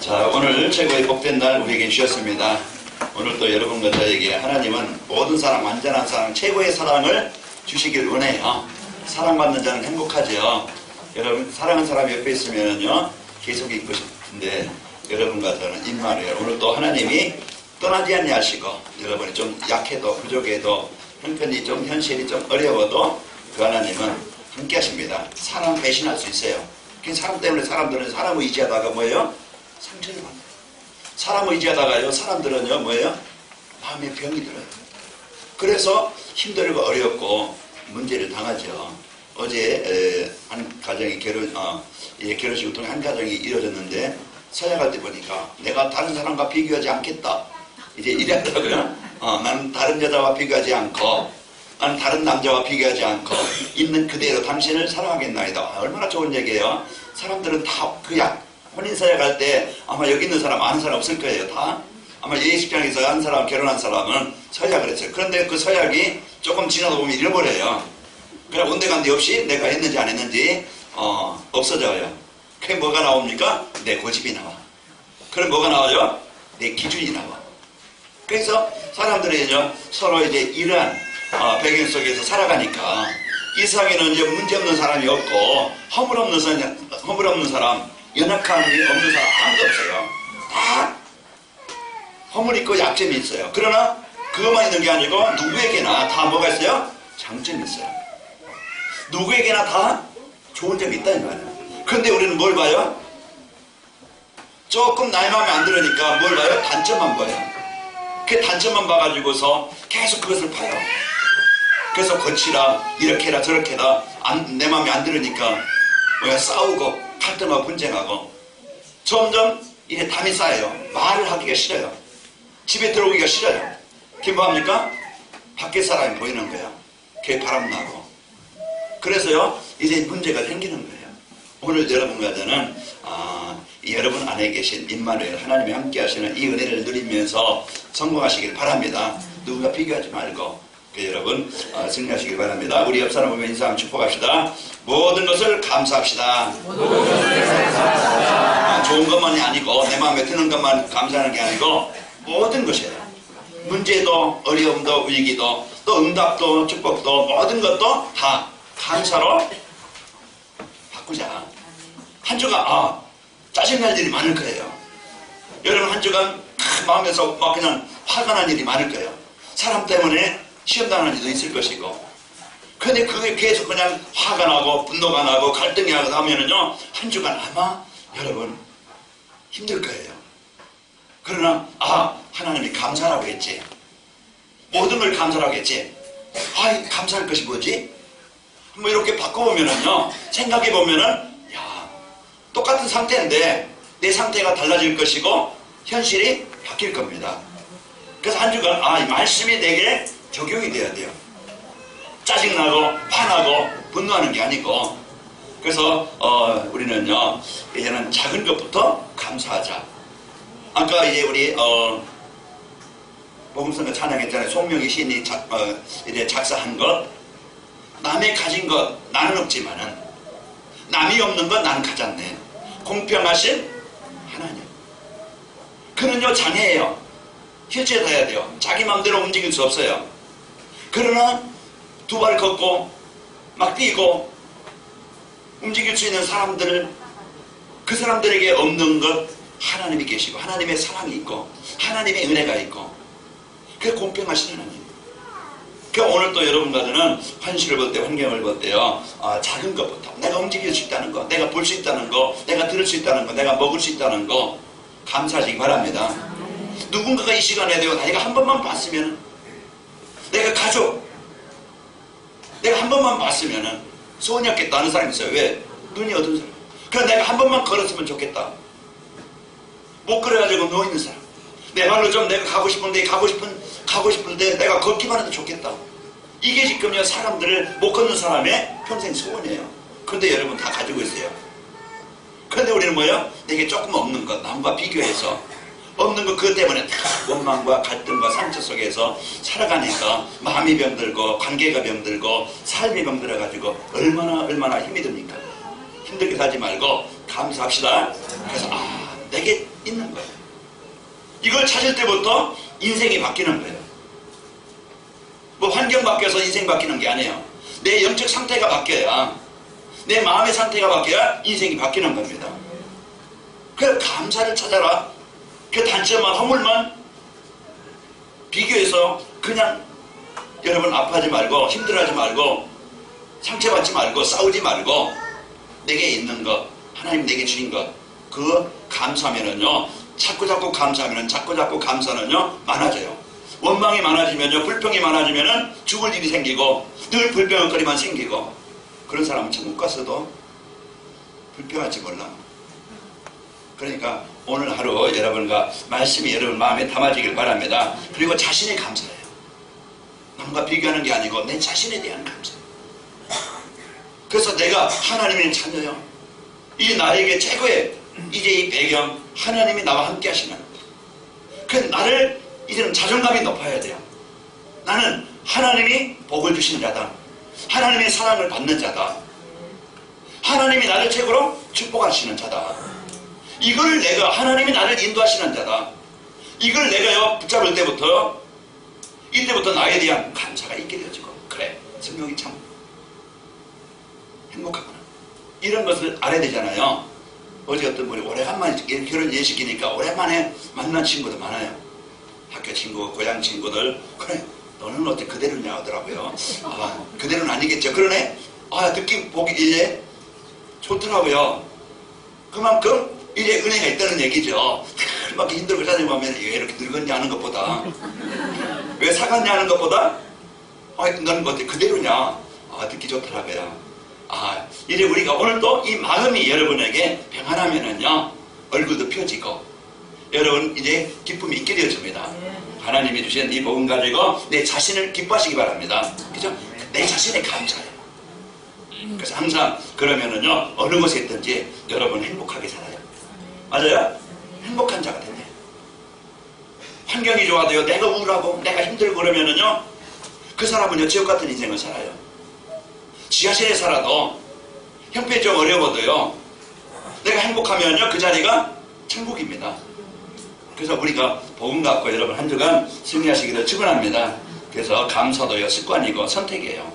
자, 오늘 최고의 복된 날 우리에게 주셨습니다. 오늘 또 여러분과 저에게 하나님은 모든 사람, 완전한 사랑, 최고의 사랑을 주시길 원해요. 사랑받는 자는 행복하죠. 여러분, 사랑하는 사람이 옆에 있으면요 계속 있고 싶은데, 여러분과 저는 임마누엘, 오늘 또 하나님이 떠나지 않냐 하시고, 여러분이 좀 약해도 부족해도 형편이 좀 현실이 좀 어려워도 그 하나님은 함께 하십니다. 사람 배신할 수 있어요. 그 사람 때문에 사람들은 사람을 의지하다가 뭐예요? 상처를 받아요. 사람을 의지하다가요, 사람들은요 뭐예요? 마음에 병이 들어요. 그래서 힘들고 어렵고 문제를 당하죠. 어제 한 가정이 결혼식을 통해 한 가정이 이루어졌는데, 서약할 때 보니까 내가 다른 사람과 비교하지 않겠다 이제 이랬더라고요. 나는 다른 여자와 비교하지 않고, 나는 다른 남자와 비교하지 않고 있는 그대로 당신을 사랑하겠나이다. 얼마나 좋은 얘기예요. 사람들은 다 혼인서약할 때 아마 여기 있는 사람 아는 사람 없을 거예요. 다 아마 예식장에서 한 사람, 결혼한 사람은 서약을 했어요. 그런데 그 서약이 조금 지나다 보면 잃어버려요. 그냥 온데간데 없이 내가 했는지 안 했는지 없어져요. 그게 뭐가 나옵니까? 내 고집이 나와. 그럼 뭐가 나와요? 내 기준이 나와. 그래서 사람들이요 서로 이제 이러한 배경 속에서 살아가니까 이 세상에는 이제 문제 없는 사람이 없고 허물 없는 사람, 연약함이 없는 사람 아무도 없어요. 다 허물 있고 약점이 있어요. 그러나 그것만 있는 게 아니고 누구에게나 다 뭐가 있어요? 장점이 있어요. 누구에게나 다 좋은 점이 있다 이 말이에요. 그런데 우리는 뭘 봐요? 조금 나의 마음에 안 들으니까 뭘 봐요? 단점만 봐요. 그 단점만 봐가지고서 계속 그것을 파요. 그래서 거치라, 이렇게 해라, 저렇게 해라, 내 마음에 안 들으니까 뭐야, 싸우고 갈등하고 분쟁하고 점점 이게 담이 쌓여요. 말을 하기가 싫어요. 집에 들어오기가 싫어요. 그게 뭐합니까? 밖에 사람이 보이는 거예요. 그게 바람나고. 그래서요 이제 문제가 생기는 거예요. 오늘 여러분과 저는 여러분 안에 계신 임마누엘, 하나님이 함께 하시는 이 은혜를 누리면서 성공하시길 바랍니다. 누구가 비교하지 말고 여러분 승리하시길 바랍니다. 우리 옆 사람 보면 인사하면 축복합시다. 모든 것을 감사합시다. 좋은 것만이 아니고 내 마음에 드는 것만 감사하는 게 아니고 모든 것이에요. 문제도 어려움도 위기도 또 응답도 축복도 모든 것도 다 감사로 바꾸자. 한 주간 짜증날 일이 많을 거예요. 여러분 한 주간 마음에서 막 그냥 화가 난 일이 많을 거예요. 사람 때문에 시험당하는 일도 있을 것이고. 근데 그게 계속 그냥 화가 나고 분노가 나고 갈등이 나고 하면은요 한 주간 아마 여러분 힘들 거예요. 그러나 하나님이 감사라고 했지, 모든 걸 감사라고 했지, 감사할 것이 뭐지? 뭐 이렇게 바꿔보면은요 생각해보면은 똑같은 상태인데 내 상태가 달라질 것이고 현실이 바뀔 겁니다. 그래서 한 주간 이 말씀이 내게 적용이 돼야 돼요. 짜증나고 화나고 분노하는 게 아니고. 그래서 우리는요 이제는 작은 것부터 감사하자. 아까 이제 우리 복음성가 찬양했잖아요. 송명희 시인이 이제 작사한 것. 남의 가진 것 나는 없지만은 남이 없는 것 나는 가졌네. 공평하신 하나님. 그는요 장애예요. 휠체어 타야 돼요. 자기 마음대로 움직일 수 없어요. 그러나 두 발 걷고 막 뛰고 움직일 수 있는 사람들을, 그 사람들에게 없는 것 하나님이 계시고 하나님의 사랑이 있고 하나님의 은혜가 있고, 그게 공평하신 하나님. 그러니까 오늘 또 여러분과 저는 현실을 볼 때, 환경을 볼 때요 작은 것부터 내가 움직일 수 있다는 거, 내가 볼 수 있다는 거, 내가 들을 수 있다는 거, 내가 먹을 수 있다는 거 감사하시기 바랍니다. 누군가가 이 시간에 내가 한 번만 봤으면, 내가 가족, 내가 한 번만 봤으면 소원이 없겠다 하는 사람이 있어요. 왜? 눈이 어두운 사람. 그럼 내가 한 번만 걸었으면 좋겠다. 못 걸어가지고 누워있는 사람. 내 말로 좀 내가 가고 싶은데 내가 걷기만 해도 좋겠다. 이게 지금요 사람들을 못 걷는 사람의 평생 소원이에요. 그런데 여러분 다 가지고 있어요. 그런데 우리는 뭐예요? 내게 조금 없는 것, 남과 비교해서 없는 것, 그것 때문에 다 원망과 갈등과 상처 속에서 살아가니까 마음이 병들고 관계가 병들고 삶이 병들어가지고 얼마나 힘이 듭니까? 힘들게 살지 말고 감사합시다. 그래서 내게 있는 거예요. 이걸 찾을 때부터 인생이 바뀌는 거예요. 뭐 환경 바뀌어서 인생 바뀌는 게 아니에요. 내 영적 상태가 바뀌어야, 내 마음의 상태가 바뀌어야 인생이 바뀌는 겁니다. 그래서 감사를 찾아라. 그 단점만, 허물만 비교해서 그냥 여러분 아파하지 말고, 힘들어하지 말고, 상처받지 말고, 싸우지 말고, 내게 있는 것, 하나님 내게 주신 것, 그거 감사하면은요, 자꾸자꾸 감사하면은, 자꾸자꾸 감사는요, 많아져요. 원망이 많아지면요, 불평이 많아지면은 죽을 일이 생기고, 늘 불평거리만 생기고, 그런 사람은 천국 갔어도 불평할지 몰라. 그러니까 오늘 하루 여러분과 말씀이 여러분 마음에 담아지길 바랍니다. 그리고 자신의 감사예요. 남과 비교하는 게 아니고 내 자신에 대한 감사. 그래서 내가 하나님을 찾아요. 이제 나에게 최고의 이제 이 배경, 하나님이 나와 함께 하시는, 그 나를 이제는 자존감이 높아야 돼요. 나는 하나님이 복을 주시는 자다. 하나님의 사랑을 받는 자다. 하나님이 나를 최고로 축복하시는 자다. 이걸 내가, 하나님이 나를 인도하시는 자다. 이걸 내가요 붙잡을 때부터, 이때부터 나에 대한 감사가 있게 되어지고, 그래, 성령이 참 행복하구나, 이런 것을 알아야 되잖아요. 어제 어떤 분이 오래간만에 결혼 예식이니까 오랜만에 만난 친구도 많아요. 학교 친구, 고향 친구들. 그래, 너는 어때 그대로냐 하더라고요. 아, 그대로는 아니겠죠. 그러네. 아, 느낌 보기 이제 좋더라고요. 그만큼 이제 은혜가 있다는 얘기죠. 그렇게 힘들고 짜증나면 왜 이렇게 늙었냐 하는 것보다, 왜 사갔냐 하는 것보다, 아, 너는 어때 그대로냐. 아, 듣기 좋더라고요. 아, 이제 우리가 오늘도 이 마음이 여러분에게 평안하면은요, 얼굴도 펴지고, 여러분 이제 기쁨이 있게 되어집니다. 하나님이 주신 이 복음 가지고 내 자신을 기뻐하시기 바랍니다. 그죠? 내 자신에 감사해요. 그래서 항상 그러면은요, 어느 곳에 있든지 여러분 행복하게 살아요. 맞아요? 행복한 자가 되네. 환경이 좋아도요, 내가 우울하고 내가 힘들고 그러면은요, 그 사람은요 지옥 같은 인생을 살아요. 지하실에 살아도 형편이 좀 어려워도요, 내가 행복하면요 그 자리가 천국입니다. 그래서 우리가 복음 갖고 여러분 한 주간 승리하시기를 축원합니다. 그래서 감사도요 습관이고 선택이에요.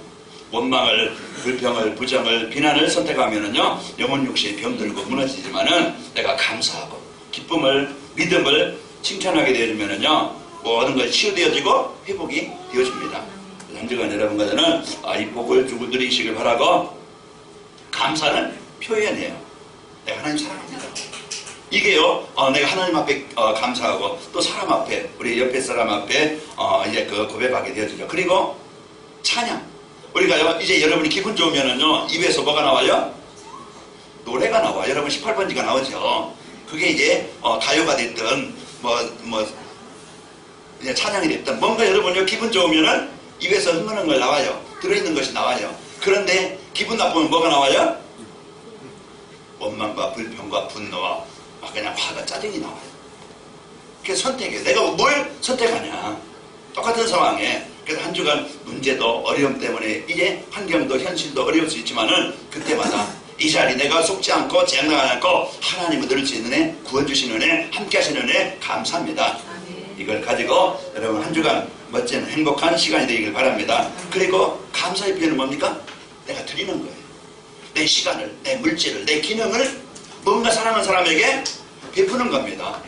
원망을, 불평을, 부정을, 비난을 선택하면은요 영혼 육신이 병들고 무너지지만은 내가 감사하고 기쁨을, 믿음을 칭찬하게 되어지면은요 모든 것이 치유되어지고 회복이 되어집니다. 한 주간 여러분과 저는 이 복을 주고 누리시길 바라고, 감사는 표현이에요. 내가 하나님 사랑합니다. 이게요, 내가 하나님 앞에 감사하고 또 사람 앞에, 우리 옆에 사람 앞에 이제 그 고백하게 되어지죠. 그리고 찬양. 우리가요, 이제 여러분이 기분 좋으면은요, 입에서 뭐가 나와요? 노래가 나와. 여러분 18번지가 나오죠. 그게 이제 가요가 됐든 이제 찬양이 됐든 뭔가 여러분요 기분 좋으면은 입에서 흥하는 걸 나와요. 들어있는 것이 나와요. 그런데 기분 나쁘면 뭐가 나와요? 원망과 불평과 분노와 그냥 화가, 짜증이 나와요. 그게 선택이에요. 내가 뭘 선택하냐. 똑같은 상황에. 그래서 한 주간 문제도 어려움 때문에 이제 환경도 현실도 어려울 수 있지만은 그때마다 이 자리 내가 속지 않고 쟁당하지 않고 하나님을 들을 수 있는 애, 구원 주시는 애, 함께 하시는 애 감사합니다. 이걸 가지고 여러분 한 주간 멋진 행복한 시간이 되길 바랍니다. 그리고 감사의 표현은 뭡니까? 내가 드리는 거예요. 내 시간을, 내 물질을, 내 기능을 뭔가 사랑하는 사람에게 베푸는 겁니다.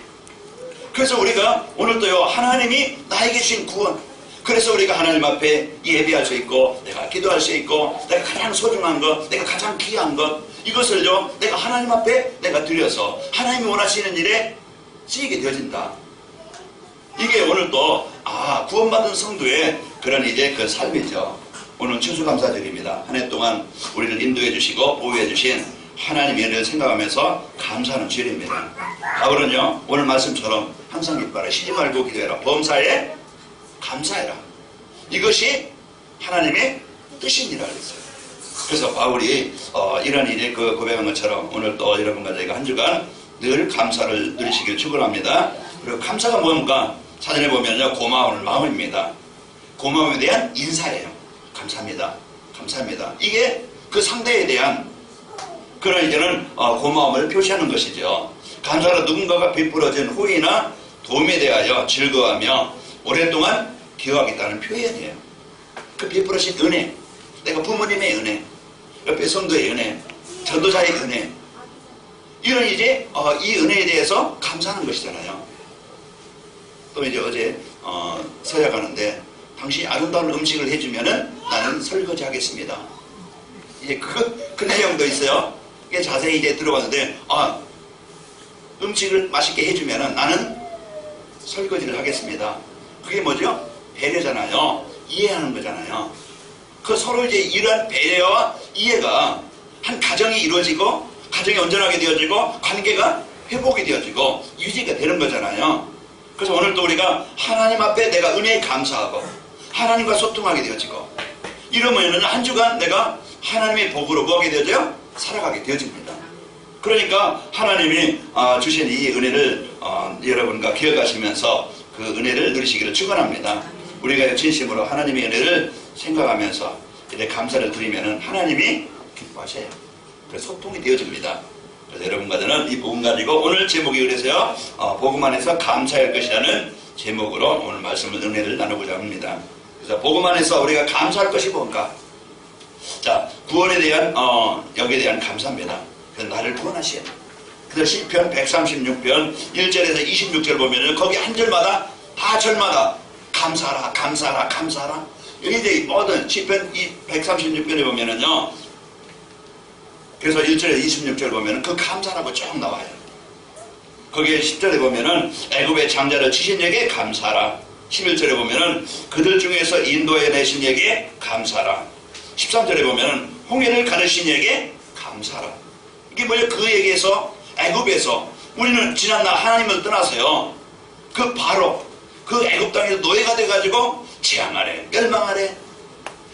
그래서 우리가 오늘도요 하나님이 나에게 주신 구원, 그래서 우리가 하나님 앞에 예배할 수 있고 내가 기도할 수 있고 내가 가장 소중한 것, 내가 가장 귀한 것, 이것을요 내가 하나님 앞에 내가 드려서 하나님이 원하시는 일에 쓰이게 되어진다. 이게 오늘도 구원받은 성도의 그런 이제 그 삶이죠. 오늘 추수감사드립니다. 한 해 동안 우리를 인도해 주시고 보호해 주신 하나님의 은혜를 생각하면서 감사하는 주일입니다. 바울은요 오늘 말씀처럼 항상 기뻐하라, 쉬지 말고 기도해라, 범사에 감사해라. 이것이 하나님의 뜻입니다. 그래서 바울이 이런 이제 그 고백한 것처럼 오늘 또 여러분과 저희가 한 주간 늘 감사를 누리시길 축원합니다. 그리고 감사가 뭔가 사전에 보면요 고마운 마음입니다. 고마움에 대한 인사예요. 감사합니다. 감사합니다. 이게 그 상대에 대한 그런 이제는 고마움을 표시하는 것이죠. 감사로 누군가가 베풀어진 후이나 도움에 대하여 즐거워하며 오랫동안 기억하겠다는 표현이에요. 그 베풀어진 은혜, 내가 부모님의 은혜, 옆에 성도의 은혜, 전도자의 은혜, 이런 이제 이 은혜에 대해서 감사하는 것이잖아요. 또 이제 어제 서약하는데 당신이 아름다운 음식을 해주면은 나는 설거지 하겠습니다. 이제 그 내용도 있어요. 이게 자세히 이제 들어봤는데 음식을 맛있게 해주면은 나는 설거지를 하겠습니다. 그게 뭐죠? 배려잖아요. 이해하는 거잖아요. 그 서로 이제 이런 배려와 이해가 한 가정이 이루어지고 가정이 온전하게 되어지고 관계가 회복이 되어지고 유지가 되는 거잖아요. 그래서 오늘 또 우리가 하나님 앞에 내가 은혜에 감사하고 하나님과 소통하게 되어지고 이러면은 한 주간 내가 하나님의 복으로 뭐하게 되어져요? 살아가게 되어집니다. 그러니까 하나님이 주신 이 은혜를 여러분과 기억하시면서 그 은혜를 누리시기를 축원합니다. 우리가 진심으로 하나님의 은혜를 생각하면서 이렇게 감사를 드리면은 하나님이 기뻐하셔요. 그래서 소통이 되어집니다. 그래서 여러분과 저는 이 복음 가지고 오늘 제목이 그래서요, 복음 안에서 감사할 것이라는 제목으로 오늘 말씀을 은혜를 나누고자 합니다. 그래서 복음 안에서 우리가 감사할 것이 뭔가? 자, 구원에 대한 여기에 대한 감사입니다. 그래서 나를 구원하시오. 그래서 시편 136편 1절에서 26절 보면은 거기 한 절마다 다 절마다 감사하라, 감사하라, 감사하라. 여기 이제 모든 시편 136편에 보면은요. 그래서 1절에 26절 보면은 그 감사라고 쭉 나와요. 거기에 10절에 보면은 애굽의 장자를 치신 에게 감사하라. 11절에 보면은 그들 중에서 인도해 내신 에게 감사하라. 13절에 보면은 홍해를 가르신 에게 감사하라. 이게 뭐예요? 그에게서 애굽에서 우리는 지난날 하나님을 떠나서요. 그 바로 그 애굽 땅에서 노예가 돼가지고 재앙 아래, 멸망 아래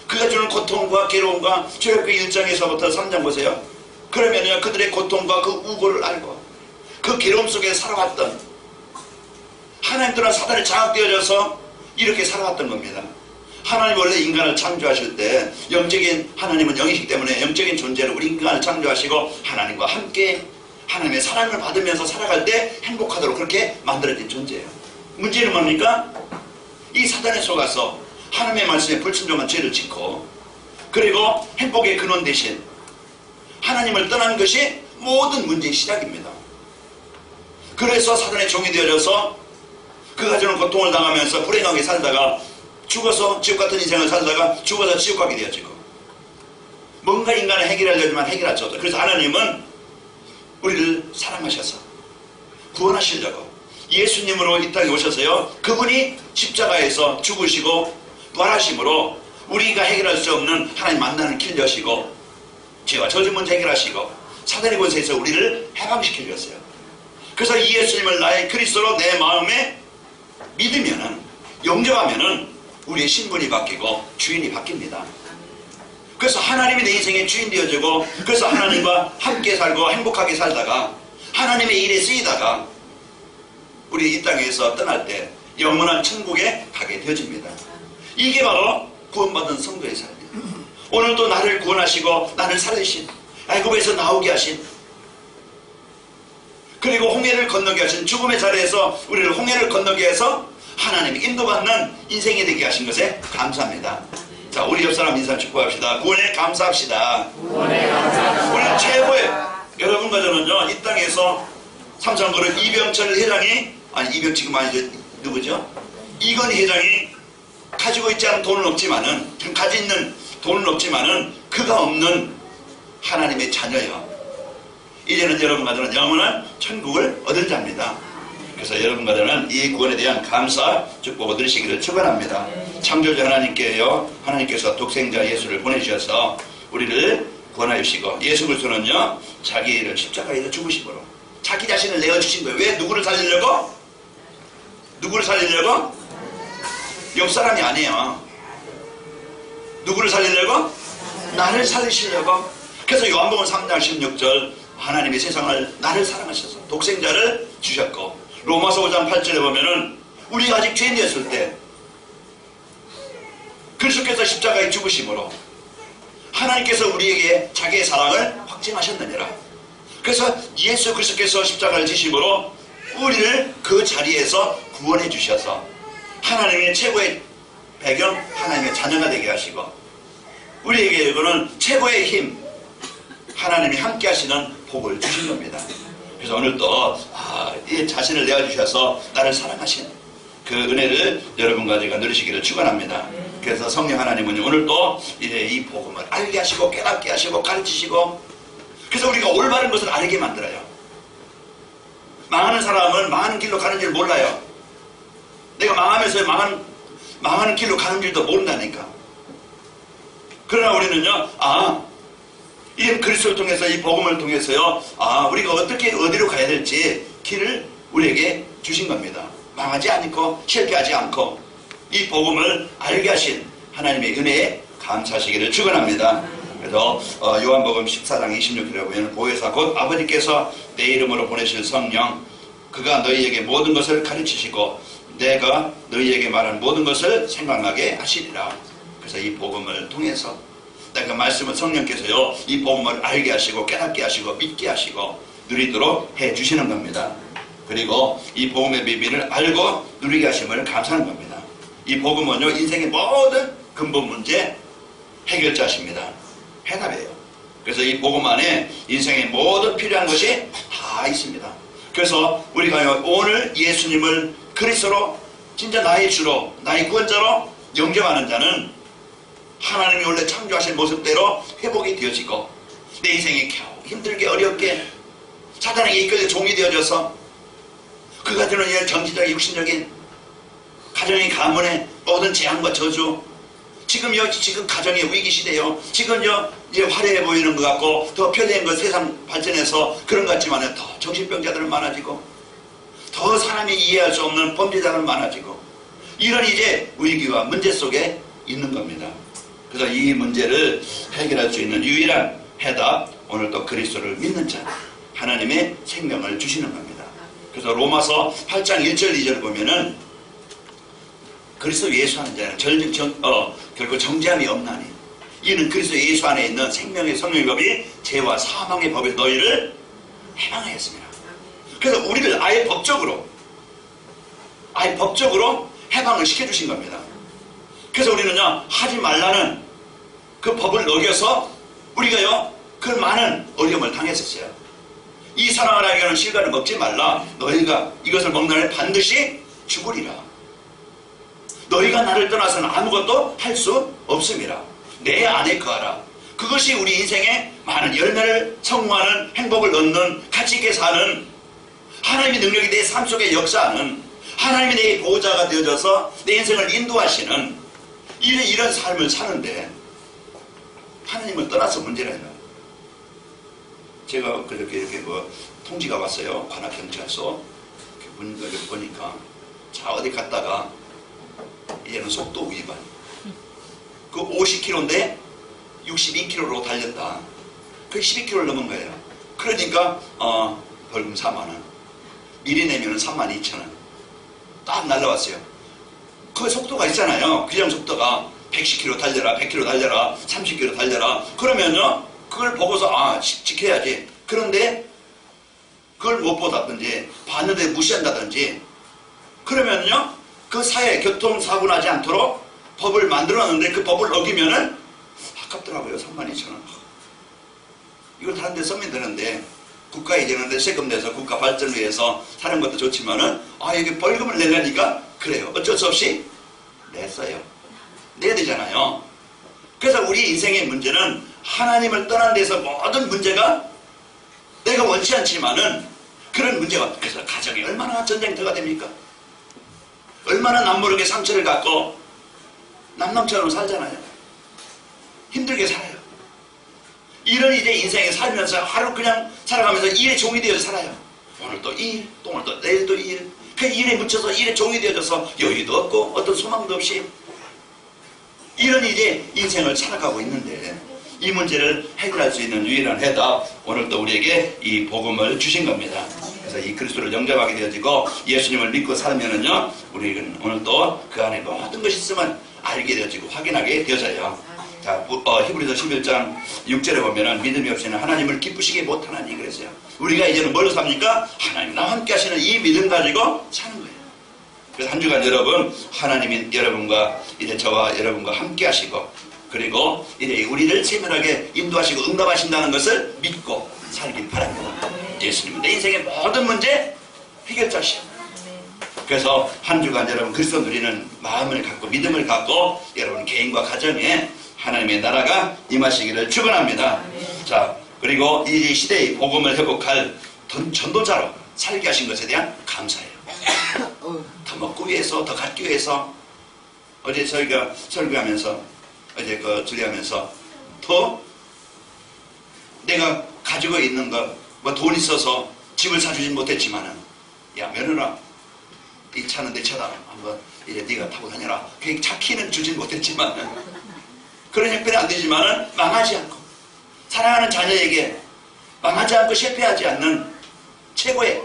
그가 주는 고통과 괴로움과 출애굽기 1장에서부터 3장 보세요. 그러면요 그들의 고통과 그 우고를 알고 그 괴로움 속에 살아왔던 하나님 또한 사단에 장악되어져서 이렇게 살아왔던 겁니다. 하나님 원래 인간을 창조하실 때 영적인 하나님은 영이시기 때문에 영적인 존재로 우리 인간을 창조하시고 하나님과 함께 하나님의 사랑을 받으면서 살아갈 때 행복하도록 그렇게 만들어진 존재예요. 문제는 뭡니까? 이 사단에 속아서 하나님의 말씀에 불순종한 죄를 짓고 그리고 행복의 근원 대신 하나님을 떠난 것이 모든 문제의 시작입니다. 그래서 사단의 종이 되어져서 그가 주는 고통을 당하면서 불행하게 살다가 죽어서 지옥 같은 인생을 살다가 죽어서 지옥 가게 되어지고 뭔가 인간을 해결하려지만 해결할 수 없다. 그래서 하나님은 우리를 사랑하셔서 구원하시려고 예수님으로 이 땅에 오셔서요 그분이 십자가에서 죽으시고 부활하심으로 우리가 해결할 수 없는 하나님 만나는 길 여시고 죄와 저주 문제 해결하시고 사단의 권세에서 우리를 해방시켜 주셨어요. 그래서 이 예수님을 나의 그리스도로 내 마음에 믿으면은 영접하면은 우리의 신분이 바뀌고 주인이 바뀝니다. 그래서 하나님이 내 인생의 주인 되어지고 그래서 하나님과 함께 살고 행복하게 살다가 하나님의 일에 쓰이다가 우리 이 땅에서 떠날 때 영원한 천국에 가게 되어집니다. 이게 바로 구원받은 성도의 삶이에요. 오늘도 나를 구원하시고 나를 살리신 애굽에서 나오게 하신 그리고 홍해를 건너게 하신 죽음의 자리에서 우리를 홍해를 건너게 해서 하나님이 인도받는 인생이 되게 하신 것에 감사합니다. 자, 우리 옆사람 인사 축복합시다. 구원에 감사합시다. 구원에 감사합시다. 우리 최고의 여러분과 저는요 이 땅에서 삼성그룹 이병철 회장이 지금 이제 누구죠? 이건희 회장이 가지고 있지 않은 돈은 없지만은 지금 가지고 있는 돈은 없지만은 그가 없는 하나님의 자녀예요. 이제는 여러분과 저는 영원한 천국을 얻은 자입니다. 그래서 여러분과 저는 이 구원에 대한 감사 축복을 드리시기를 축원합니다. 창조주 하나님께요 하나님께서 독생자 예수를 보내주셔서 우리를 구원하여 주시고 예수 그리스도는요 자기를 십자가에서 죽으심으로 자기 자신을 내어주신 거예요. 왜? 누구를 살리려고? 누구를 살리려고? 옆 사람이 아니에요. 누구를 살리려고? 나를 살리시려고. 그래서 요한복음 3장 16절 하나님이 세상을 나를 사랑하셔서 독생자를 주셨고 로마서 5장 8절에 보면은 우리가 아직 죄인이었을 때 그리스도께서 십자가에 죽으심으로 하나님께서 우리에게 자기의 사랑을 확증하셨느니라. 그래서 예수 그리스도께서 십자가를 지심으로 우리를 그 자리에서 구원해 주셔서 하나님의 최고의 배경, 하나님의 자녀가 되게 하시고 우리에게 이거는 최고의 힘, 하나님이 함께 하시는 복을 주신 겁니다. 그래서 오늘 또 이 자신을 내어주셔서 나를 사랑하신 그 은혜를 여러분과 제가 누리시기를 축원합니다. 그래서 성령 하나님은 오늘 또 이제 이 복음을 알게 하시고 깨닫게 하시고 가르치시고 그래서 우리가 올바른 것을 알게 만들어요. 망하는 사람은 망하는 길로 가는 줄 몰라요. 내가 망하면서 망하는 길로 가는 줄도 모른다니까. 그러나 우리는요, 이 그리스도를 통해서 이 복음을 통해서요, 우리가 어떻게 어디로 가야 될지 길을 우리에게 주신 겁니다. 망하지 않고 실패하지 않고 이 복음을 알게 하신 하나님의 은혜에 감사하시기를 축원합니다. 그래서 요한복음 14장 26절에 보면 보혜사 곧 아버지께서 내 이름으로 보내실 성령 그가 너희에게 모든 것을 가르치시고 내가 너희에게 말한 모든 것을 생각나게 하시리라. 그래서 이 복음을 통해서 내가 말씀은 성령께서요 이 복음을 알게 하시고 깨닫게 하시고 믿게 하시고 누리도록 해주시는 겁니다. 그리고 이 복음의 비밀을 알고 누리게 하심을 감사하는 겁니다. 이 복음은요 인생의 모든 근본 문제 해결자십니다. 해답이에요. 그래서 이 복음 안에 인생의 모든 필요한 것이 다 있습니다. 그래서 우리가 오늘 예수님을 그리스도로 진짜 나의 주로 나의 구원자로 영접하는 자는 하나님이 원래 창조하신 모습대로 회복이 되어지고 내 인생이 겨우 힘들게 어렵게 사단에게 이끌려 종이 되어져서 그가 주는 이런 정치적인 육신적인 가정의 가문의 모든 재앙과 저주 지금 가정의 위기 시대요. 지금요 이제 화려해 보이는 것 같고 더 편리한 것 세상 발전해서 그런 것 같지만 더 정신병자들은 많아지고 더 사람이 이해할 수 없는 범죄자들은 많아지고 이런 이제 위기와 문제 속에 있는 겁니다. 그래서 이 문제를 해결할 수 있는 유일한 해답 오늘 또 그리스도를 믿는 자 하나님의 생명을 주시는 겁니다. 그래서 로마서 8장 1절 2절 보면은 그리스도 예수 하는 자는 결코 정죄함이 없나니 이는 그리스도 예수 안에 있는 생명의 성령의 법이 죄와 사망의 법에 너희를 해방하였습니다. 그래서 우리를 아예 법적으로 해방을 시켜주신 겁니다. 그래서 우리는요 하지 말라는 그 법을 어겨서 우리가요 그 많은 어려움을 당했었어요. 이 사랑을 하기 위한 실과를 먹지 말라. 너희가 이것을 먹는 날 반드시 죽으리라. 너희가 나를 떠나서는 아무것도 할 수 없음이라. 내 안에 거하라. 그것이 우리 인생의 많은 열매를 성공하는 행복을 얻는 가치 있게 사는 하나님의 능력이 내 삶 속에 역사하는 하나님이 내 보호자가 되어져서 내 인생을 인도하시는 이런 삶을 사는데 하나님을 떠나서 문제라요. 제가 그렇게 이렇게 통지가 왔어요. 관악경찰서 문을 보니까 자 어디 갔다가 얘는 속도 위반 그 50km인데 62km로 달렸다. 그 12km를 넘은 거예요. 그러니까 벌금 4만원 미리 내면은 32,000원 딱 날라왔어요. 그 속도가 있잖아요. 규정 속도가 110km 달려라 100km 달려라 30km 달려라 그러면요 그걸 보고서 지켜야지. 그런데 그걸 못 보다든지 봤는데 무시한다든지 그러면요 그 사회 교통사고 나지 않도록 법을 만들어놨는데 그 법을 어기면은 아깝더라고요. 32,000원. 이걸 다른 데 쓰면 되는데 국가에 이제는 세금 내서 국가 발전을 위해서 사는 것도 좋지만은 여기 벌금을 내려니까 그래요. 어쩔 수 없이 냈어요. 내야 되잖아요. 그래서 우리 인생의 문제는 하나님을 떠난 데서 모든 문제가 내가 원치 않지만은 그런 문제가 그래서 가정이 얼마나 전쟁터가 됩니까? 얼마나 남모르게 상처를 갖고 남남처럼 살잖아요. 힘들게 살아요. 이런 이제 인생에 살면서 하루 그냥 살아가면서 일에 종이 되어서 살아요. 오늘 또 일, 또 오늘 또 내일 또 일. 그 일에 묻혀서 일에 종이 되어져서 여유도 없고 어떤 소망도 없이 이런 이제 인생을 살아가고 있는데 이 문제를 해결할 수 있는 유일한 해답 오늘 또 우리에게 이 복음을 주신 겁니다. 그래서 이 그리스도를 영접하게 되어지고 예수님을 믿고 살면은요 우리는 오늘 또 그 안에 모든 것이 있으면 알게 되어지고 확인하게 되어져요. 자, 히브리서 11장 6절에 보면은 믿음이 없이는 하나님을 기쁘시게 못하나니 그랬어요. 우리가 이제는 뭘로 삽니까? 하나님 나와 함께 하시는 이 믿음 가지고 사는 거예요. 그래서 한 주간 여러분, 하나님이 여러분과 이제 저와 여러분과 함께 하시고, 그리고 이제 우리를 세밀하게 인도하시고 응답하신다는 것을 믿고 살길 바랍니다. 예수님은 내 인생의 모든 문제 해결자시오. 그래서 한 주간 여러분 그리스도 누리는 마음을 갖고 믿음을 갖고 여러분 개인과 가정에 하나님의 나라가 임하시기를 축원합니다. 자, 그리고 이 시대의 복음을 회복할 전도자로 살게 하신 것에 대한 감사해요. 더 먹기 위해서, 더 갖기 위해서, 어제 저희가 설교하면서, 어제 주례하면서, 더 내가 가지고 있는 것, 뭐 돈 있어서 집을 사주진 못했지만은, 야, 며느라, 이 차는 내 차다. 한번, 이제 네가 타고 다녀라. 그 차 키는 주진 못했지만은, 그런 형편이 안 되지만은, 망하지 않고, 사랑하는 자녀에게 망하지 않고 실패하지 않는 최고의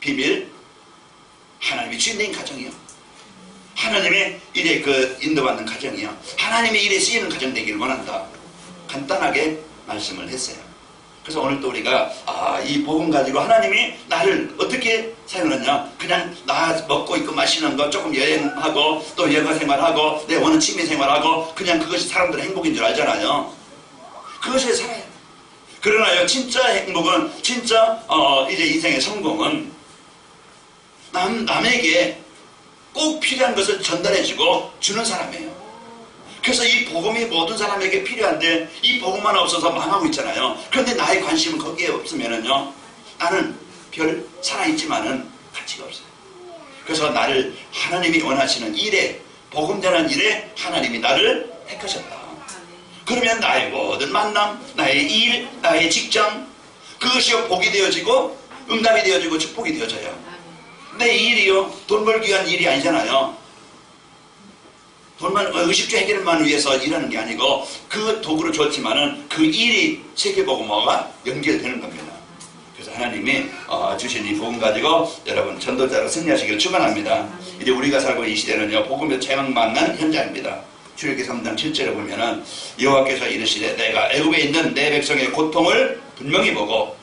비밀, 하나님의 주인된 가정이요. 하나님의 일에 인도받는 가정이요. 하나님의 일에 쓰이는 가정 되기를 원한다. 간단하게 말씀을 했어요. 그래서 오늘 또 우리가 이 복음 가지고 하나님이 나를 어떻게 사용하느냐. 그냥 나 먹고 있고 마시는 거 조금 여행하고 또 여가 생활하고 내 원하는 취미 생활하고 그냥 그것이 사람들의 행복인 줄 알잖아요. 그것에 살아요. 그러나요, 진짜 행복은, 진짜 이제 인생의 성공은 남에게 꼭 필요한 것을 전달해주고 주는 사람이에요. 그래서 이 복음이 모든 사람에게 필요한데 이 복음 하나 없어서 망하고 있잖아요. 그런데 나의 관심은 거기에 없으면은요, 나는 별 살아있지만은 가치가 없어요. 그래서 나를 하나님이 원하시는 일에, 복음 전하는 일에 하나님이 나를 택하셨다. 그러면 나의 모든 만남, 나의 일, 나의 직장, 그것이 복이 되어지고 응답이 되어지고 축복이 되어져요. 내 일이요, 돈 벌기 위한 일이 아니잖아요. 돈만 의식주 해결만 위해서 일하는 게 아니고 그 도구를 줬지만은 그 일이 세계복음화가 연결되는 겁니다. 그래서 하나님이 주신 이 복음 가지고 여러분 전도자로 승리하시기를 축원합니다. 이제 우리가 살고 있는 이 시대는요, 복음에 제망망한 현장입니다. 출애굽기 3장 7절에 보면은 여호와께서 이르시되 내가 애굽에 있는 내 백성의 고통을 분명히 보고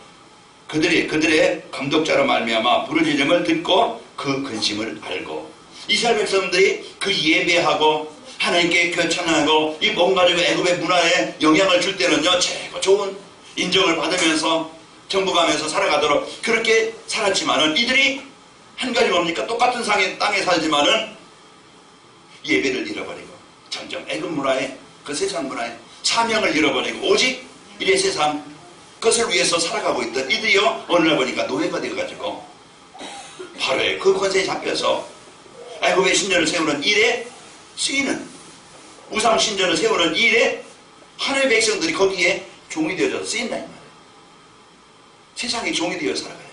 그들의 감독자로 말미암아 부르짖음을 듣고 그 근심을 알고, 이스라엘 백성들이 그 예배하고 하나님께 찬양하고 이 복음 가지고 애굽의 문화에 영향을 줄 때는요, 최고 좋은 인정을 받으면서 정복하면서 살아가도록 그렇게 살았지만은 이들이 한 가지 뭡니까? 똑같은 땅에 살지만은 예배를 잃어버리고 점점 애굽 문화에, 그 세상 문화에 사명을 잃어버리고 오직 이래 세상 그것을 위해서 살아가고 있던 이들이요, 오늘날 보니까 노예가 되어가지고 바로의 그 권세에 잡혀서 애굽의 신전을 세우는 일에 쓰이는, 우상 신전을 세우는 일에 하나님의 백성들이 거기에 종이 되어서 쓰인다 이 말이에요. 세상에 종이 되어 살아가요.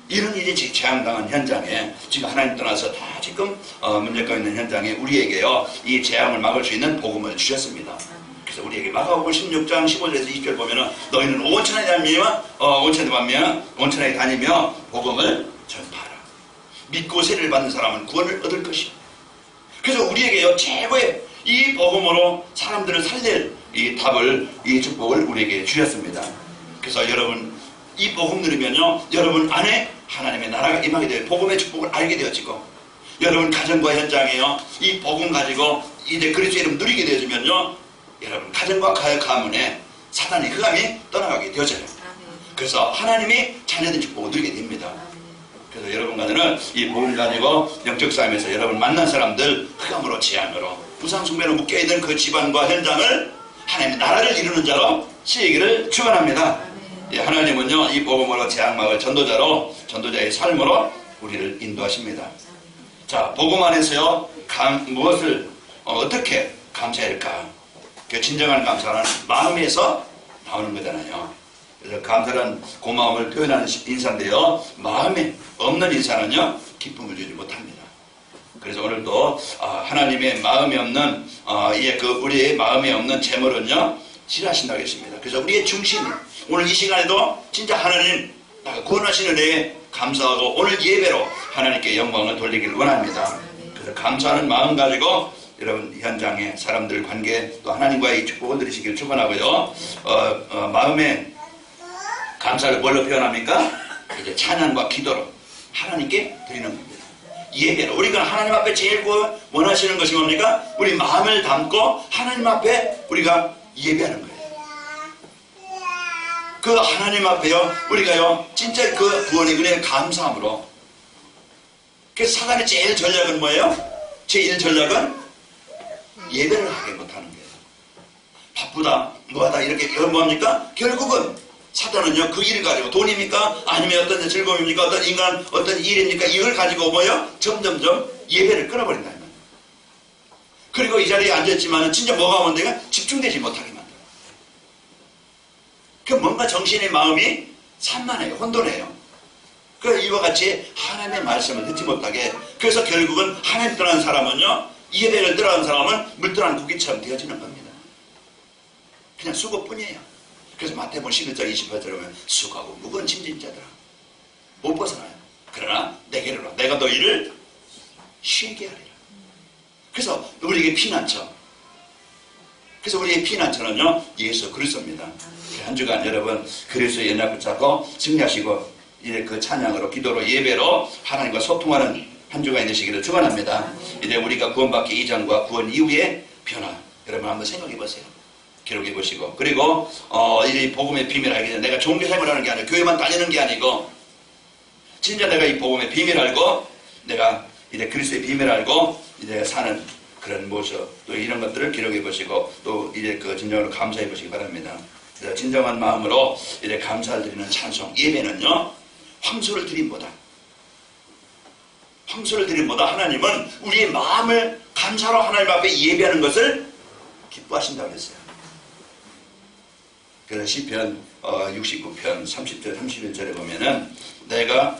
이런 일이 지금 재앙당한 현장에, 지금 하나님 떠나서 다 지금 문제가 있는 현장에 우리에게요, 이 재앙을 막을 수 있는 복음을 주셨습니다. 그래서 우리에게 마가복음 16장 15절에서 20절 보면은 너희는 온천에 다니며 복음을 전파하라. 믿고 세례를 받는 사람은 구원을 얻을 것이요. 그래서 우리에게요, 최고의 이 복음으로 사람들을 살릴 이 답을, 이 축복을 우리에게 주셨습니다. 그래서 여러분 이 복음 누리면요, 여러분 안에 하나님의 나라가 임하게 되어 복음의 축복을 알게 되어지고, 여러분 가정과 현장에요, 이 복음 가지고 이제 그리스도의 이름 누리게 되어지면요, 여러분 가정과 가문에 사단의 흑암이 떠나가게 되어져요. 그래서 하나님이 자녀된 축복을 누리게 됩니다. 그래서 여러분과는 이 복음을 가지고 영적 싸움에서 여러분 만난 사람들 흑암으로, 재앙으로, 우상숭배로 묶여있는 그 집안과 현장을 하나님의 나라를 이루는 자로 쓰이기를 축원합니다. 하나님은요, 이 복음으로 재앙막을 전도자로, 전도자의 삶으로 우리를 인도하십니다. 자, 복음 안에서요, 무엇을 어떻게 감사해야 할까? 그 진정한 감사는 마음에서 나오는 거잖아요. 그래서 감사란 고마움을 표현하는 인사인데요, 마음에 없는 인사는요, 기쁨을 주지 못합니다. 그래서 오늘도 하나님의 마음에 없는 우리의 마음에 없는 재물은요, 싫어하신다고 했습니다. 그래서 우리의 중심, 오늘 이 시간에도 진짜 하나님 구원하시는 은혜에 감사하고 오늘 예배로 하나님께 영광을 돌리기를 원합니다. 그래서 감사하는 마음 가지고 여러분 현장에 사람들 관계 또 하나님과의 축복을 누리시길 축원하고요. 마음에 감사를 뭘로 표현합니까? 이제 찬양과 기도로 하나님께 드리는 겁니다. 예배로. 우리가 하나님 앞에 제일 원하시는 것이 뭡니까? 우리 마음을 담고 하나님 앞에 우리가 예배하는 거예요. 그 하나님 앞에요, 우리가요, 진짜 그 구원의 은혜에 감사함으로. 그래서 사단의 제일 전략은 뭐예요? 제1 전략은 예배를 하게 못하는 거예요. 바쁘다, 뭐하다, 이렇게 뭐합니까? 결국은 사단은요, 그 일을 가지고 돈입니까? 아니면 어떤 즐거움입니까? 어떤 인간, 어떤 일입니까? 이걸 가지고 뭐예요? 점점점 예배를 끊어버린다. 그리고 이 자리에 앉았지만 진짜 뭐가 하면 내가 집중되지 못하게 만들어요. 그 뭔가 정신의 마음이 산만해요. 혼돈해요. 그 이와 같이 하나님의 말씀을 듣지 못하게. 그래서 결국은 하나님 떠난 사람은요, 예배를 떠난 사람은 물 떠난 고기처럼 되어지는 겁니다. 그냥 수고뿐이에요. 그래서 마태복음 11장 28절에 보면 수고하고 무거운 짐진 자들아 못 벗어나요. 그러나 내게로 와 내가 너희를 쉬게 하리라. 그래서 우리에게 피난처. 그래서 우리의 피난처는요, 예수 그리스도입니다. 한 주간 여러분 그리스도의 연락 붙잡고 승리하시고 이제 그 찬양으로 기도로 예배로 하나님과 소통하는 한 주간이 되시기를 축원합니다. 이제 우리가 구원받기 이전과 구원 이후의 변화 여러분 한번 생각해 보세요. 기록해 보시고. 그리고 이 복음의 비밀을 알게 되면 내가 종교생활을 하는 게 아니고 교회만 다니는 게 아니고 진짜 내가 이 복음의 비밀을 알고 내가 이제 그리스도의 비밀을 알고 이제 사는 그런 모습 또 이런 것들을 기록해 보시고 또 이제 그 진정으로 감사해 보시기 바랍니다. 그래서 진정한 마음으로 이제 감사를 드리는 찬송 예배는요, 황소를 드림보다 하나님은 우리의 마음을 감사로 하나님 앞에 예배하는 것을 기뻐하신다고 했어요. 그래서 시편 69편 30절 31절에 보면은 내가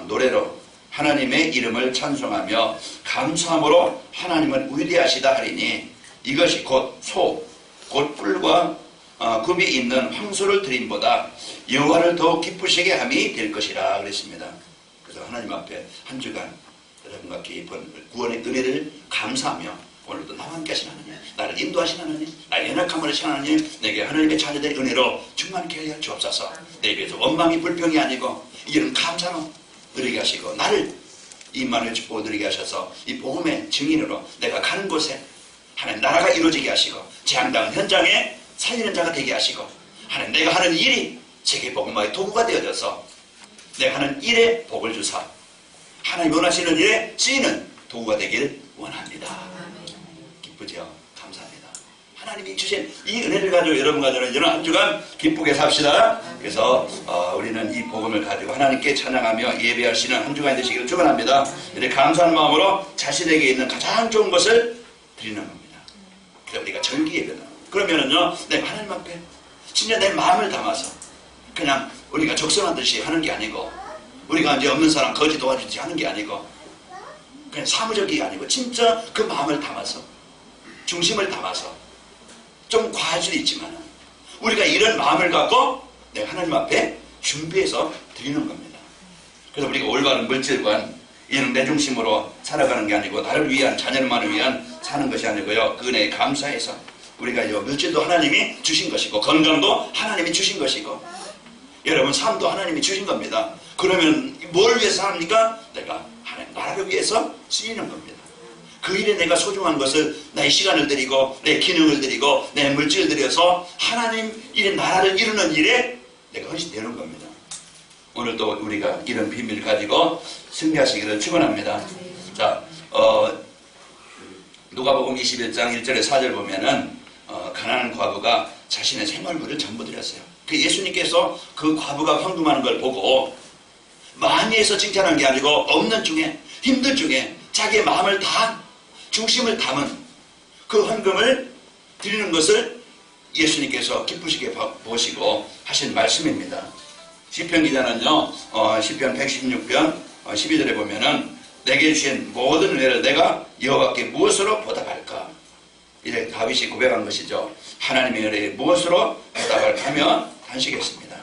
노래로 하나님의 이름을 찬송하며 감사함으로 하나님은 위대하시다 하리니 이것이 곧 뿔과 굽이 있는 황소를 드림보다 여호와를 더욱 기쁘시게 함이 될 것이라 그랬습니다. 그래서 하나님 앞에 한 주간 여러분과 깊은 구원의 은혜를 감사하며 오늘도 나와 함께 하신 하나님, 나를 인도하신 하나님, 나의 연약함을 하신 하나님, 내게 하나님의 자녀들의 은혜로 충만케 하여 주옵소서. 내 입에서 원망이 불평이 아니고 이런 감사로 누리게 하시고 나를 임마누엘 축복을 누리게 하셔서 이 복음의 증인으로 내가 가는 곳에 하나님 나라가 이루어지게 하시고 재앙당한 현장에 살리는 자가 되게 하시고 하나님 내가 하는 일이 세계 복음화의 도구가 되어져서 내가 하는 일에 복을 주사 하나님 원하시는 일에 쓰이는 도구가 되길 원합니다. 기쁘죠? 감사합니다. 하나님이 주신 이 은혜를 가지고 여러분과 저는 이런 한 주간 기쁘게 삽시다. 그래서 우리는 이 복음을 가지고 하나님께 찬양하며 예배할 수 있는 한 주간이 되시기를 축원합니다. 이제 감사한 마음으로 자신에게 있는 가장 좋은 것을 드리는 겁니다. 그래서 우리가 정기 예배다. 그러면은요, 내가 하나님 앞에 진짜 내 마음을 담아서 그냥 우리가 적성하듯이 하는 게 아니고 우리가 이제 없는 사람 거지 도와주지 하는 게 아니고 그냥 사무적이 아니고 진짜 그 마음을 담아서 중심을 담아서 좀 과할 수도 있지만 우리가 이런 마음을 갖고 내가 하나님 앞에 준비해서 드리는 겁니다. 그래서 우리가 올바른 물질관 이런 내 중심으로 살아가는 게 아니고 나를 위한 자녀만을 위한 사는 것이 아니고요, 그 은혜에 감사해서 우리가 이 물질도 하나님이 주신 것이고 건강도 하나님이 주신 것이고 여러분 삶도 하나님이 주신 겁니다. 그러면 뭘 위해서 합니까? 내가 하나님 나라를 위해서 쓰이는 겁니다. 그 일에 내가 소중한 것을 나의 시간을 드리고 내 기능을 드리고 내 물질을 들여서 하나님 일의 나라를 이루는 일에 내가 헌신되는 겁니다. 오늘도 우리가 이런 비밀을 가지고 승리하시기를 축원합니다. 자, 누가복음 21장 1절에 4절 보면은 가난한 과부가 자신의 생활물을 전부 드렸어요. 그 예수님께서 그 과부가 헌금하는 걸 보고 많이 해서 칭찬한 게 아니고 없는 중에 힘든 중에 자기의 마음을 다 중심을 담은 그 헌금을 드리는 것을 예수님께서 기쁘시게 보시고 하신 말씀입니다. 시편 기자는요, 시편 116편 12절에 보면은 내게 주신 모든 은혜를 내가 여호와께 무엇으로 보답할까? 이제 다윗이 고백한 것이죠. 하나님의 은혜에 무엇으로 보답할까 하면 단식했습니다.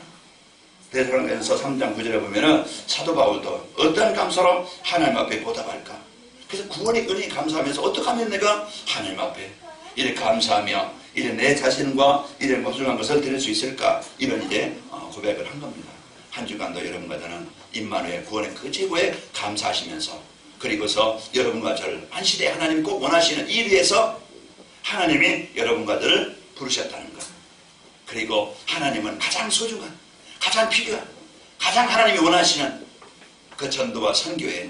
데살로니가서 3장 9절에 보면은 사도 바울도 어떤 감사로 하나님 앞에 보답할까? 그래서 구원의 은혜에 감사하면서 어떻게 하면 내가 하나님 앞에 이렇게 감사하며 이래 내 자신과 이래 소중한 것을 드릴 수 있을까? 이런 이제 고백을 한 겁니다. 한 주간도 여러분과 저는 임마누엘 구원의 그 최고에 감사하시면서, 그리고서 여러분과 저를 한 시대에 하나님이 꼭 원하시는 일 위해서 하나님이 여러분과 저를 부르셨다는 것. 그리고 하나님은 가장 소중한, 가장 필요한, 가장 하나님이 원하시는 그 전도와 선교에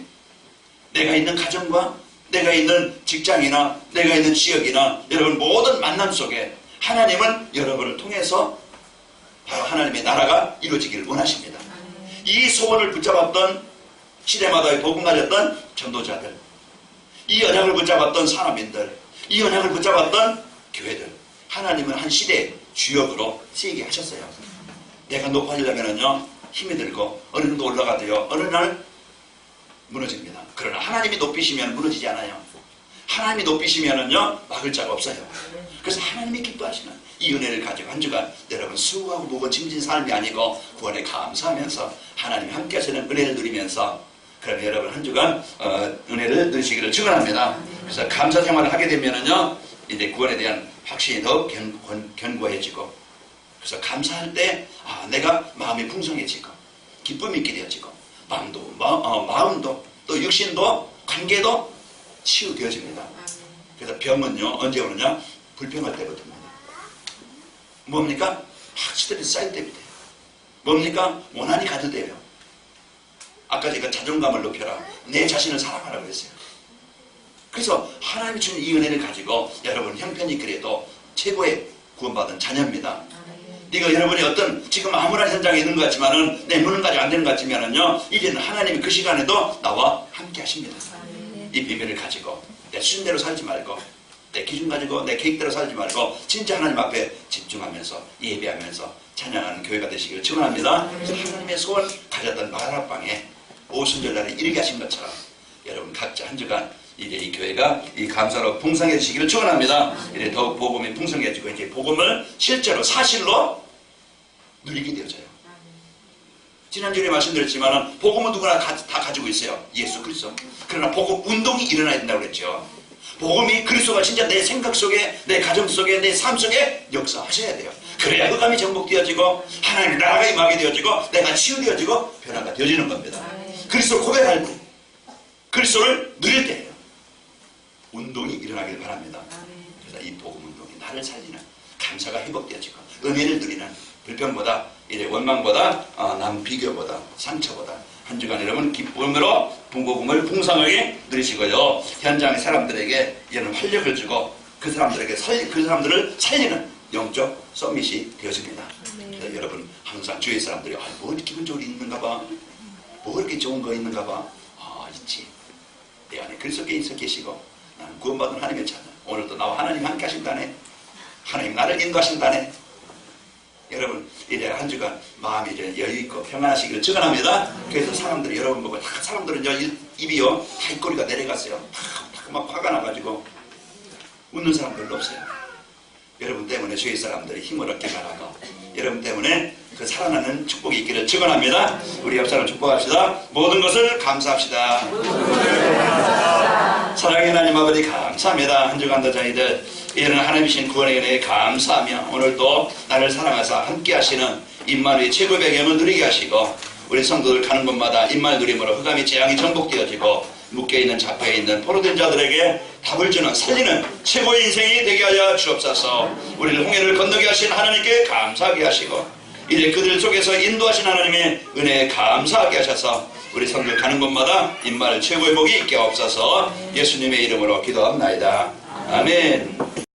내가 있는 가정과 내가 있는 직장이나 내가 있는 지역이나 여러분 모든 만남 속에 하나님은 여러분을 통해서 바로 하나님의 나라가 이루어지기를 원하십니다. 이 소원을 붙잡았던 시대마다의 복음 가졌던 전도자들, 이 언약을 붙잡았던 산업인들, 이 언약을 붙잡았던 교회들, 하나님은 한 시대의 주역으로 쓰이게 하셨어요. 내가 높아지려면요 힘이 들고 어느 정도 올라가도요 어느 날 무너집니다. 그러나 하나님이 높이시면 무너지지 않아요. 하나님이 높이시면은요 막을 자가 없어요. 그래서 하나님이 기뻐하시는 이 은혜를 가지고 한 주간 여러분 수고하고 무거운 짐진 삶이 아니고 구원에 감사하면서 하나님이 함께 하시는 은혜를 누리면서, 그러면 여러분 한 주간 은혜를 누리시기를 축원합니다. 그래서 감사 생활을 하게 되면은요 이제 구원에 대한 확신이 더욱 견고해지고, 그래서 감사할 때 내가 마음이 풍성해지고 기쁨이 있게 되어지고 마음도 또 육신도 관계도 치유되어집니다. 그래서 병은요 언제 오느냐? 불평할 때거든요. 뭡니까? 막 스트레스 쌓일 때부터. 뭡니까? 원한이 가득 돼요. 아까 제가 자존감을 높여라, 내 자신을 사랑하라고 했어요. 그래서 하나님이 주는 이 은혜를 가지고 여러분 형편이 그래도 최고의 구원받은 자녀입니다. 네가 여러분이 어떤 지금 암울한 현장에 있는 것 같지만은 내 눈은 가지고 안 되는 것 같지만은요 이제는 하나님이 그 시간에도 나와 함께 하십니다. 이 비밀을 가지고 내 수준대로 살지 말고 내 기준 가지고 내 계획대로 살지 말고 진짜 하나님 앞에 집중하면서 예배하면서 찬양하는 교회가 되시기를 축원합니다. 그래서 하나님의 소원 가졌던 마라방에 오순절날에 이르게 하신 것처럼 여러분 각자 한 주간 이제 이 교회가 이 감사로 풍성해지시기를 축원합니다. 이제 더욱 복음이 풍성해지고 이제 복음을 실제로 사실로 누리게 되어져요. 지난주에 말씀드렸지만 복음은 누구나 다 가지고 있어요. 예수 그리스도. 그러나 복음 운동이 일어나야 된다고 그랬죠. 복음이 그리스도가 진짜 내 생각 속에, 내 가정 속에, 내 삶 속에 역사하셔야 돼요. 그래야 흑암이 정복되어지고 하나님의 나라가 임하게 되어지고 내가 치유되어지고 변화가 되어지는 겁니다. 그리스도 고백할 때, 그리스도를 누릴 때예요. 운동이 일어나길 바랍니다. 그래서 이 복음 운동이 나를 살리는 감사가 회복되어지고 은혜를 누리는 불평보다 이제 원망보다 남 비교보다 상처보다 한 주간 여러분 기쁨으로 복음을 풍성하게 누리시고요. 현장의 사람들에게 이런 활력을 주고 그 사람들을 살리는 영적 서밋이 되어집니다. 그래서 여러분 항상 주위 사람들이 뭐 이렇게 기분 좋은 일 있는가 봐, 뭐 이렇게 좋은 거 있는가 봐, 있지. 내 안에 그리스도께 있어 계시고 나는 구원받은 하나님의 자녀. 오늘도 나와 하나님 함께 하신다네. 하나님 나를 인도하신다네. 여러분 이제 한 주간 마음이 이제 여유있고 평안하시기를 축원합니다. 그래서 사람들이 여러분 보고 다 사람들은 입이요 다 입꼬리가 내려갔어요. 다 막 화가 나가지고 웃는 사람 별로 없어요. 여러분 때문에 주위 사람들이 힘을 얻게 바라고 여러분 때문에 그 살아나는 축복이 있기를 축원합니다. 우리 옆 사람 축복합시다. 모든 것을 감사합시다. 사랑의 하나님 아버지 감사합니다. 한 주간도 저희들 이런 하나님이신 구원의 은혜에 감사하며 오늘도 나를 사랑하사 함께 하시는 임마누엘 최고의 배경을 누리게 하시고 우리 성도들 가는 곳마다 임마누엘 누림으로 흑암의 재앙이 정복되어지고 묶여있는 잡혀에 있는 포로된 자들에게 답을 주는 살리는 최고의 인생이 되게 하여 주옵소서. 우리를 홍해를 건너게 하신 하나님께 감사하게 하시고 이제 그들 속에서 인도하신 하나님의 은혜에 감사하게 하셔서 우리 성도 가는 곳마다 임마누엘 최고의 복이 있게 하옵소서. 예수님의 이름으로 기도합나이다. 아멘.